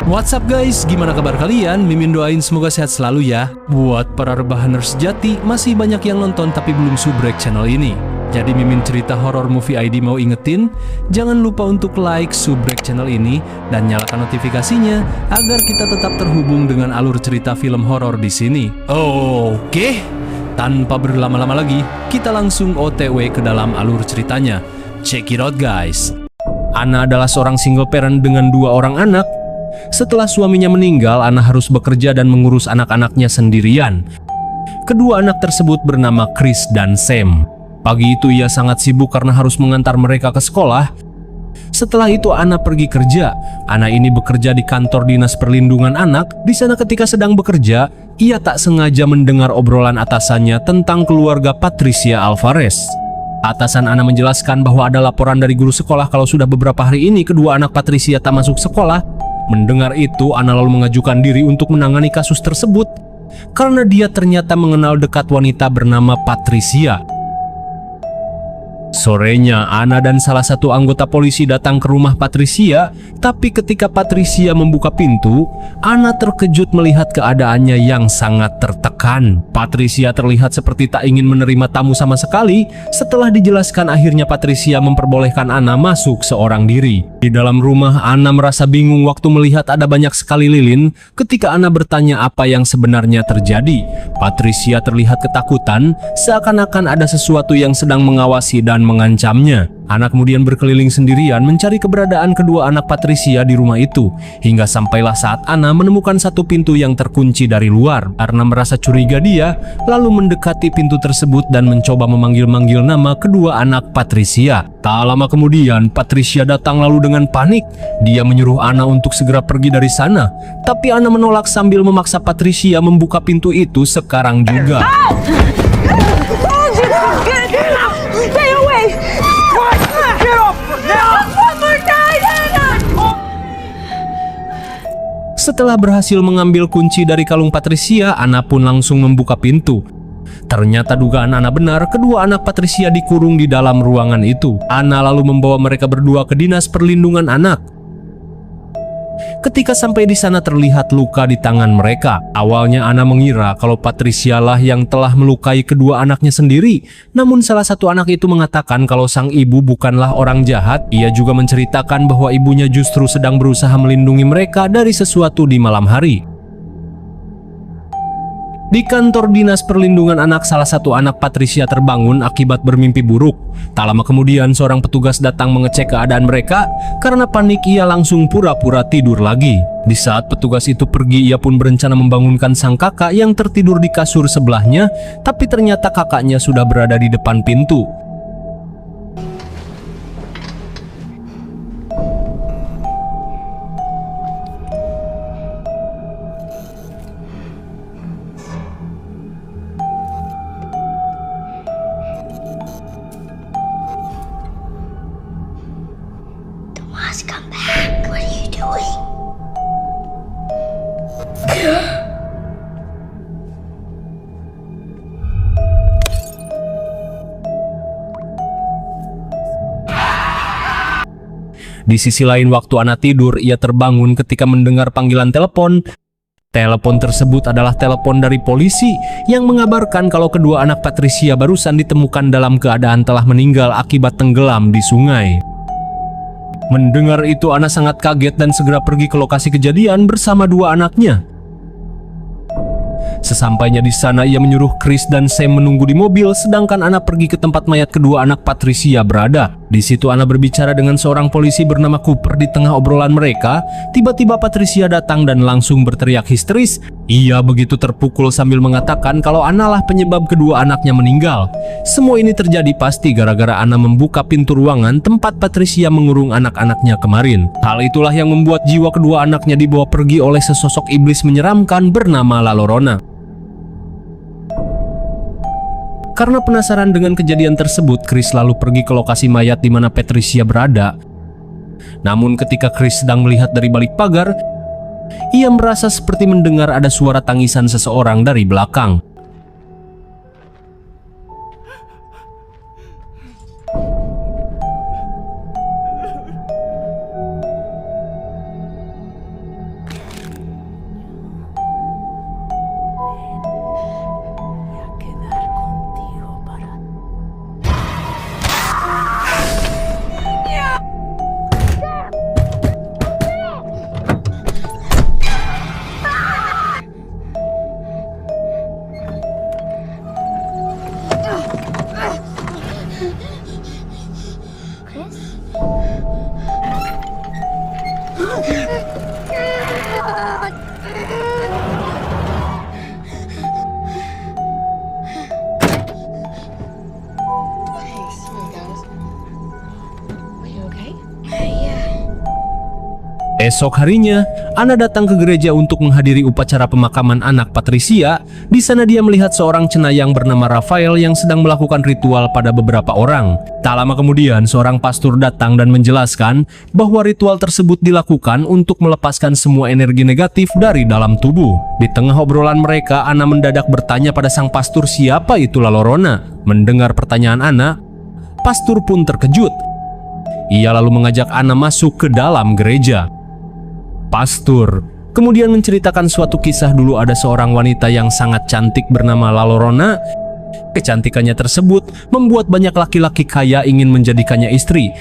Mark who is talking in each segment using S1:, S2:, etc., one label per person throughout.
S1: What's up guys, gimana kabar kalian? Mimin doain semoga sehat selalu ya. Buat para rebahaners sejati, masih banyak yang nonton tapi belum subrek channel ini. Jadi Mimin Cerita Horror Movie ID mau ingetin, jangan lupa untuk like, subrek channel ini, dan nyalakan notifikasinya agar kita tetap terhubung dengan alur cerita film horor di sini. Oke, tanpa berlama-lama lagi, kita langsung OTW ke dalam alur ceritanya. Check it out guys. Ana adalah seorang single parent dengan 2 orang anak. Setelah suaminya meninggal, Ana harus bekerja dan mengurus anak-anaknya sendirian. Kedua anak tersebut bernama Chris dan Sam. Pagi itu ia sangat sibuk karena harus mengantar mereka ke sekolah. Setelah itu Ana pergi kerja. Ana ini bekerja di kantor dinas perlindungan anak. Di sana ketika sedang bekerja, ia tak sengaja mendengar obrolan atasannya tentang keluarga Patricia Alvarez. Atasan Ana menjelaskan bahwa ada laporan dari guru sekolah kalau sudah beberapa hari ini kedua anak Patricia tak masuk sekolah. Mendengar itu, Ana lalu mengajukan diri untuk menangani kasus tersebut karena dia ternyata mengenal dekat wanita bernama Patricia. Sorenya, Ana dan salah satu anggota polisi datang ke rumah Patricia, tapi ketika Patricia membuka pintu, Ana terkejut melihat keadaannya yang sangat tertekan. Patricia terlihat seperti tak ingin menerima tamu sama sekali. Setelah dijelaskan, akhirnya Patricia memperbolehkan Ana masuk seorang diri. Di dalam rumah, Ana merasa bingung waktu melihat ada banyak sekali lilin. Ketika Ana bertanya apa yang sebenarnya terjadi, Patricia terlihat ketakutan, seakan-akan ada sesuatu yang sedang mengawasi dan mengancamnya. Ana kemudian berkeliling sendirian mencari keberadaan kedua anak Patricia di rumah itu, hingga sampailah saat Ana menemukan satu pintu yang terkunci dari luar. Karena merasa curiga, dia lalu mendekati pintu tersebut dan mencoba memanggil-manggil nama kedua anak Patricia. Tak lama kemudian, Patricia datang lalu dengan panik. Dia menyuruh Ana untuk segera pergi dari sana, tapi Ana menolak sambil memaksa Patricia membuka pintu itu sekarang juga. Setelah berhasil mengambil kunci dari kalung Patricia, Ana pun langsung membuka pintu. Ternyata dugaan Ana benar, kedua anak Patricia dikurung di dalam ruangan itu. Ana lalu membawa mereka berdua ke dinas perlindungan anak. Ketika sampai di sana terlihat luka di tangan mereka. Awalnya Ana mengira kalau Patricia lah yang telah melukai kedua anaknya sendiri. Namun salah satu anak itu mengatakan kalau sang ibu bukanlah orang jahat. Ia juga menceritakan bahwa ibunya justru sedang berusaha melindungi mereka dari sesuatu di malam hari. Di kantor dinas perlindungan anak, salah satu anak Patricia terbangun akibat bermimpi buruk. Tak lama kemudian seorang petugas datang mengecek keadaan mereka. Karena panik, ia langsung pura-pura tidur lagi. Di saat petugas itu pergi, ia pun berencana membangunkan sang kakak yang tertidur di kasur sebelahnya. Tapi ternyata kakaknya sudah berada di depan pintu.
S2: Come back. What are you doing?
S1: Di sisi lain, waktu Ana tidur, ia terbangun ketika mendengar panggilan telepon. Telepon tersebut adalah telepon dari polisi yang mengabarkan kalau kedua anak Patricia barusan ditemukan dalam keadaan telah meninggal akibat tenggelam di sungai. Mendengar itu, Ana sangat kaget dan segera pergi ke lokasi kejadian bersama 2 anaknya. Sesampainya di sana, ia menyuruh Chris dan Sam menunggu di mobil, sedangkan Ana pergi ke tempat mayat kedua anak Patricia berada. Di situ Ana berbicara dengan seorang polisi bernama Cooper. Di tengah obrolan mereka, tiba-tiba Patricia datang dan langsung berteriak histeris. Ia begitu terpukul sambil mengatakan kalau Ana lah penyebab kedua anaknya meninggal. Semua ini terjadi pasti gara-gara Ana membuka pintu ruangan tempat Patricia mengurung anak-anaknya kemarin. Hal itulah yang membuat jiwa kedua anaknya dibawa pergi oleh sesosok iblis menyeramkan bernama La Llorona. Karena penasaran dengan kejadian tersebut, Chris lalu pergi ke lokasi mayat di mana Patricia berada. Namun ketika Chris sedang melihat dari balik pagar, ia merasa seperti mendengar ada suara tangisan seseorang dari belakang. Esok harinya, Anna datang ke gereja untuk menghadiri upacara pemakaman anak Patricia. Di sana dia melihat seorang cenayang bernama Rafael yang sedang melakukan ritual pada beberapa orang. Tak lama kemudian, seorang pastor datang dan menjelaskan bahwa ritual tersebut dilakukan untuk melepaskan semua energi negatif dari dalam tubuh. Di tengah obrolan mereka, Anna mendadak bertanya pada sang pastor siapa itu La Llorona. Mendengar pertanyaan Anna, pastor pun terkejut. Ia lalu mengajak Anna masuk ke dalam gereja. Pastor kemudian menceritakan suatu kisah dulu ada seorang wanita yang sangat cantik bernama La Llorona. Kecantikannya tersebut membuat banyak laki-laki kaya ingin menjadikannya istri.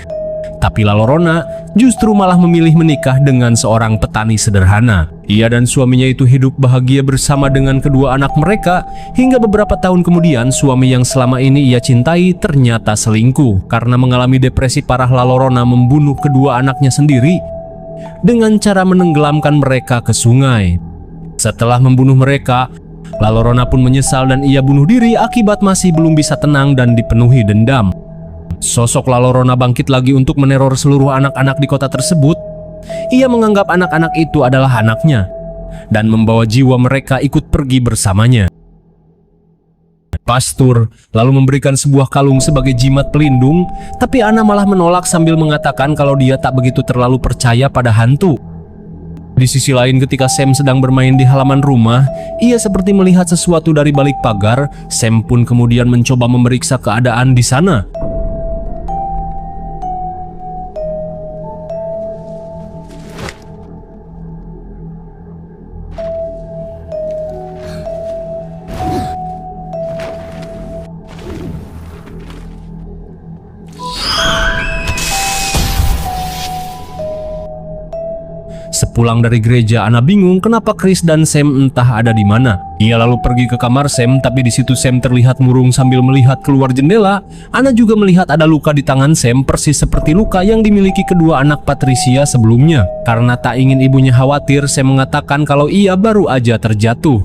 S1: Tapi La Llorona justru malah memilih menikah dengan seorang petani sederhana. Ia dan suaminya itu hidup bahagia bersama dengan kedua anak mereka, hingga beberapa tahun kemudian suami yang selama ini ia cintai ternyata selingkuh. Karena mengalami depresi parah, La Llorona membunuh kedua anaknya sendiri dengan cara menenggelamkan mereka ke sungai. Setelah membunuh mereka, La Llorona pun menyesal dan ia bunuh diri akibat masih belum bisa tenang dan dipenuhi dendam. Sosok La Llorona bangkit lagi untuk meneror seluruh anak-anak di kota tersebut. Ia menganggap anak-anak itu adalah anaknya dan membawa jiwa mereka ikut pergi bersamanya. Pastor lalu memberikan sebuah kalung sebagai jimat pelindung, tapi Anna malah menolak sambil mengatakan kalau dia tak begitu terlalu percaya pada hantu. Di sisi lain, ketika Sam sedang bermain di halaman rumah, ia seperti melihat sesuatu dari balik pagar. Sam pun kemudian mencoba memeriksa keadaan di sana. Sepulang dari gereja, Anna bingung kenapa Chris dan Sam entah ada di mana. Ia lalu pergi ke kamar Sam, tapi di situ Sam terlihat murung sambil melihat keluar jendela. Anna juga melihat ada luka di tangan Sam, persis seperti luka yang dimiliki kedua anak Patricia sebelumnya. Karena tak ingin ibunya khawatir, Sam mengatakan kalau ia baru aja terjatuh.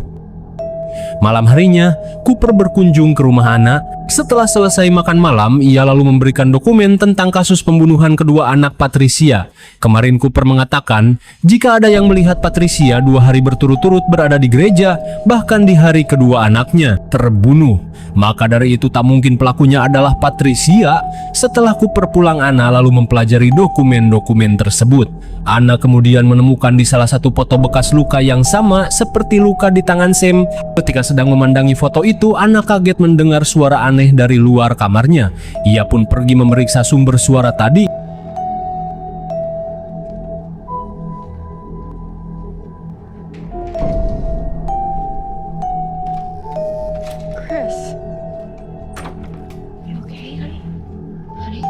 S1: Malam harinya, Cooper berkunjung ke rumah Anna. Setelah selesai makan malam, ia lalu memberikan dokumen tentang kasus pembunuhan kedua anak Patricia. Kemarin Cooper mengatakan, jika ada yang melihat Patricia 2 hari berturut-turut berada di gereja, bahkan di hari kedua anaknya terbunuh, maka dari itu tak mungkin pelakunya adalah Patricia. Setelah Cooper pulang, Anna lalu mempelajari dokumen-dokumen tersebut. Anna kemudian menemukan di salah satu foto bekas luka yang sama seperti luka di tangan Sam. Ketika sedang memandangi foto itu, Anna kaget mendengar suara aneh dari luar kamarnya. Ia pun pergi memeriksa sumber suara tadi.
S2: Chris. You okay, honey? Honey?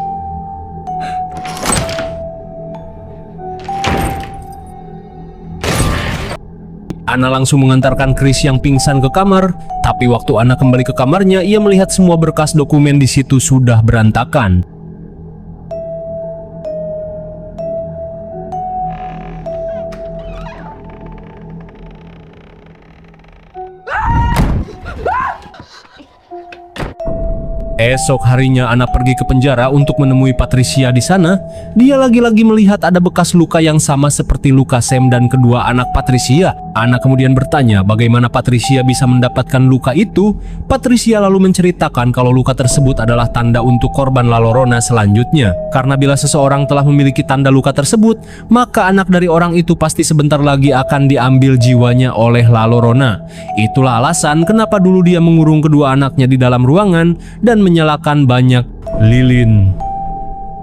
S1: Anna langsung mengantarkan Chris yang pingsan ke kamar, tapi waktu Anna kembali ke kamarnya, ia melihat semua berkas dokumen di situ sudah berantakan. Esok harinya Anna pergi ke penjara untuk menemui Patricia di sana. Dia lagi-lagi melihat ada bekas luka yang sama seperti luka Sam dan kedua anak Patricia. Anna kemudian bertanya bagaimana Patricia bisa mendapatkan luka itu. Patricia lalu menceritakan kalau luka tersebut adalah tanda untuk korban La Llorona selanjutnya. Karena bila seseorang telah memiliki tanda luka tersebut, maka anak dari orang itu pasti sebentar lagi akan diambil jiwanya oleh La Llorona. Itulah alasan kenapa dulu dia mengurung kedua anaknya di dalam ruangan dan menyalakan banyak lilin.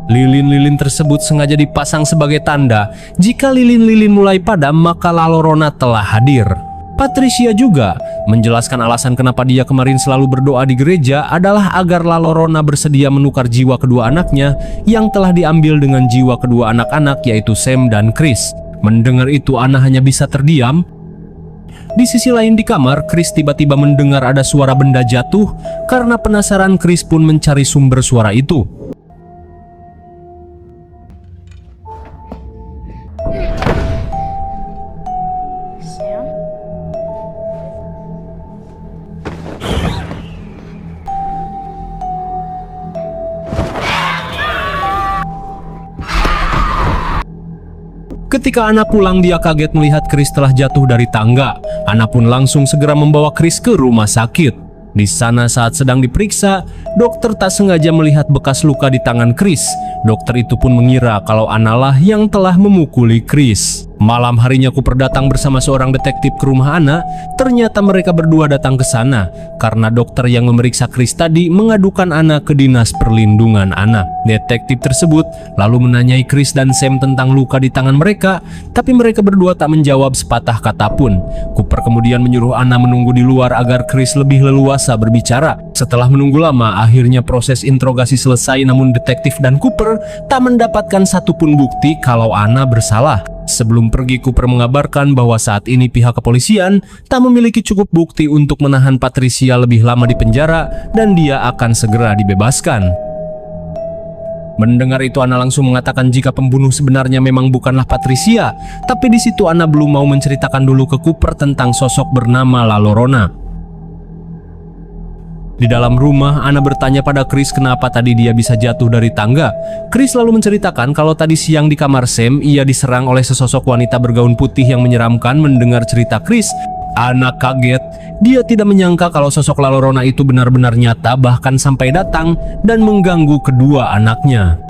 S1: Lilin-lilin tersebut sengaja dipasang sebagai tanda jika lilin-lilin mulai padam maka La Llorona telah hadir. Patricia juga menjelaskan alasan kenapa dia kemarin selalu berdoa di gereja adalah agar La Llorona bersedia menukar jiwa kedua anaknya yang telah diambil dengan jiwa kedua anak-anak, yaitu Sam dan Chris. Mendengar itu, Anna hanya bisa terdiam. Di sisi lain di kamar, Chris tiba-tiba mendengar ada suara benda jatuh. Karena penasaran, Chris pun mencari sumber suara itu.
S2: Sam?
S1: Ketika Anna pulang, dia kaget melihat Chris telah jatuh dari tangga. Anna pun langsung segera membawa Chris ke rumah sakit. Di sana saat sedang diperiksa, dokter tak sengaja melihat bekas luka di tangan Chris. Dokter itu pun mengira kalau Anna lah yang telah memukuli Chris. Malam harinya Cooper datang bersama seorang detektif ke rumah Anna. Ternyata mereka berdua datang ke sana karena dokter yang memeriksa Chris tadi mengadukan Anna ke Dinas Perlindungan Anak. Detektif tersebut lalu menanyai Chris dan Sam tentang luka di tangan mereka, tapi mereka berdua tak menjawab sepatah kata pun. Cooper kemudian menyuruh Anna menunggu di luar agar Chris lebih leluasa berbicara. Setelah menunggu lama, akhirnya proses interogasi selesai, namun detektif dan Cooper tak mendapatkan satupun bukti kalau Anna bersalah. Sebelum pergi, Cooper mengabarkan bahwa saat ini pihak kepolisian tak memiliki cukup bukti untuk menahan Patricia lebih lama di penjara dan dia akan segera dibebaskan. Mendengar itu, Anna langsung mengatakan jika pembunuh sebenarnya memang bukanlah Patricia, tapi di situ Anna belum mau menceritakan dulu ke Cooper tentang sosok bernama La Llorona. Di dalam rumah, Anna bertanya pada Chris kenapa tadi dia bisa jatuh dari tangga. Chris lalu menceritakan kalau tadi siang di kamar Sam, ia diserang oleh sesosok wanita bergaun putih yang menyeramkan. Mendengar cerita Chris, Anna kaget. Dia tidak menyangka kalau sosok La Llorona itu benar-benar nyata, bahkan sampai datang dan mengganggu kedua anaknya.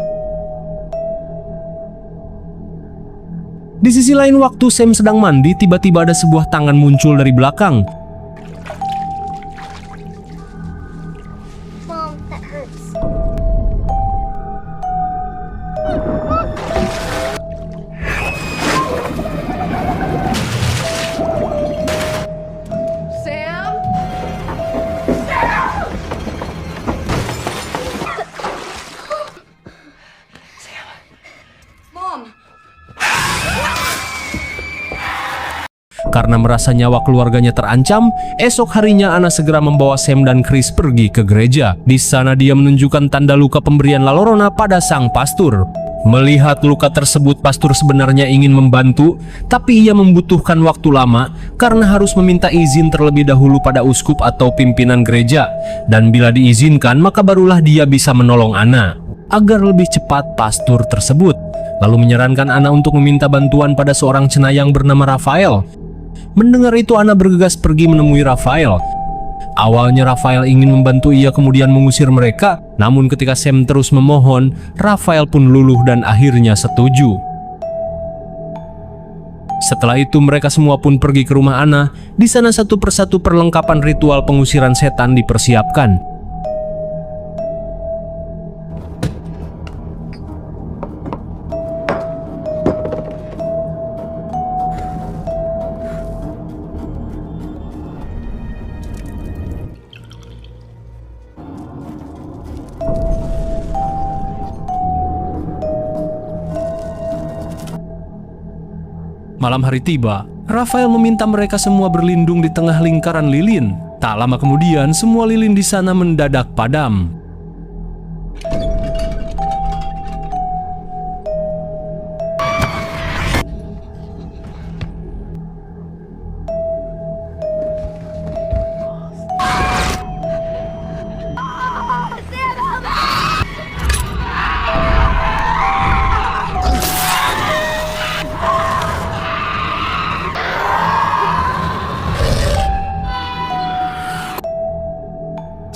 S1: Di sisi lain, waktu Sam sedang mandi, tiba-tiba ada sebuah tangan muncul dari belakang.
S2: Mom, that hurts.
S3: Sam? Sam! Mom!
S1: Karena merasa nyawa keluarganya terancam, esok harinya Anna segera membawa Sam dan Chris pergi ke gereja. Di sana dia menunjukkan tanda luka pemberian La Llorona pada sang pastor. Melihat luka tersebut, pastor sebenarnya ingin membantu, tapi ia membutuhkan waktu lama karena harus meminta izin terlebih dahulu pada uskup atau pimpinan gereja. Dan bila diizinkan, maka barulah dia bisa menolong Anna. Agar lebih cepat, pastor tersebut lalu menyarankan Anna untuk meminta bantuan pada seorang cenayang bernama Raphael. Mendengar itu, Anna bergegas pergi menemui Raphael. Awalnya Raphael ingin membantu ia kemudian mengusir mereka, namun ketika Sam terus memohon, Raphael pun luluh dan akhirnya setuju. Setelah itu mereka semua pun pergi ke rumah Anna. Di sana satu persatu perlengkapan ritual pengusiran setan dipersiapkan. Malam hari tiba, Raphael meminta mereka semua berlindung di tengah lingkaran lilin. Tak lama kemudian, semua lilin di sana mendadak padam.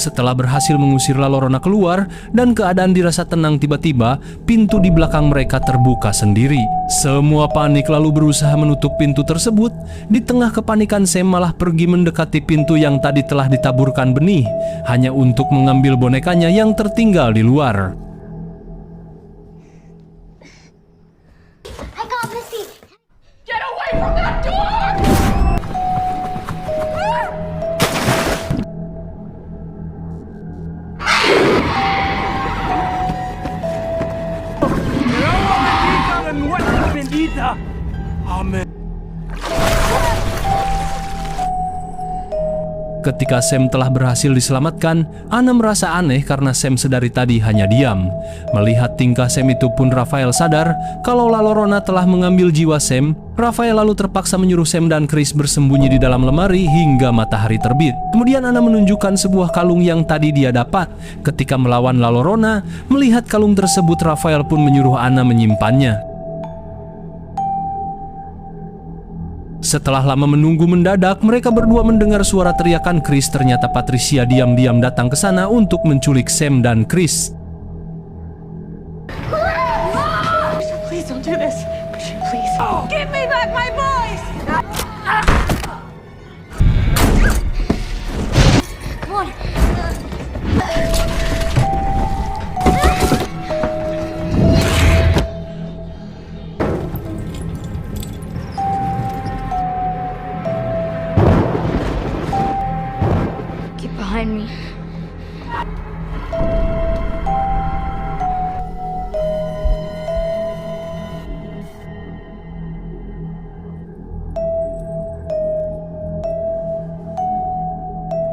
S1: Setelah berhasil mengusir La Llorona keluar dan keadaan dirasa tenang, tiba-tiba pintu di belakang mereka terbuka sendiri. Semua panik lalu berusaha menutup pintu tersebut. Di tengah kepanikan, Sam malah pergi mendekati pintu yang tadi telah ditaburkan benih, hanya untuk mengambil bonekanya yang tertinggal di luar.
S2: I got Missy.
S3: Get away from that door!
S1: Ketika Sam telah berhasil diselamatkan, Anna merasa aneh karena Sam sedari tadi hanya diam. Melihat tingkah Sam itu pun Raphael sadar kalau La Llorona telah mengambil jiwa Sam. Raphael lalu terpaksa menyuruh Sam dan Chris bersembunyi di dalam lemari hingga matahari terbit. Kemudian Anna menunjukkan sebuah kalung yang tadi dia dapat ketika melawan La Llorona. Melihat kalung tersebut, Raphael pun menyuruh Anna menyimpannya. Setelah lama menunggu mendadak, mereka berdua mendengar suara teriakan Chris. Ternyata Patricia diam-diam datang ke sana untuk menculik Sam dan Chris.
S3: Please don't do this. Please. Give me back my boys! Come on. Get behind me.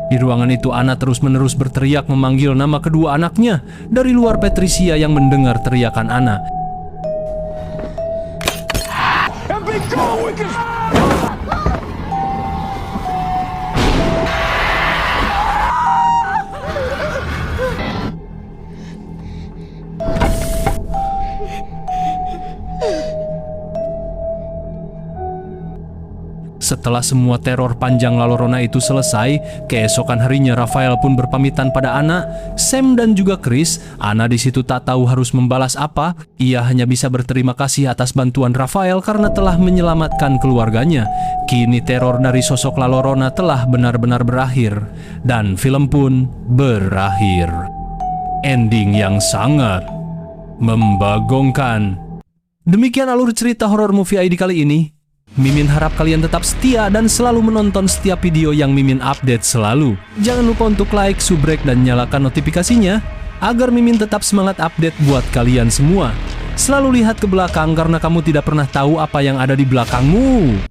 S1: Di ruangan itu Anna terus-menerus berteriak memanggil nama kedua anaknya. Dari luar Patricia yang mendengar teriakan Anna. Setelah semua teror panjang La Llorona itu selesai, keesokan harinya Rafael pun berpamitan pada Anna, Sam dan juga Chris. Anna di situ tak tahu harus membalas apa. Ia hanya bisa berterima kasih atas bantuan Rafael karena telah menyelamatkan keluarganya. Kini teror dari sosok La Llorona telah benar-benar berakhir dan film pun berakhir. Ending yang sangat membagongkan. Demikian alur cerita horor movie ID kali ini. Mimin harap kalian tetap setia dan selalu menonton setiap video yang Mimin update selalu. Jangan lupa untuk like, subrek, dan nyalakan notifikasinya agar Mimin tetap semangat update buat kalian semua. Selalu lihat ke belakang karena kamu tidak pernah tahu apa yang ada di belakangmu.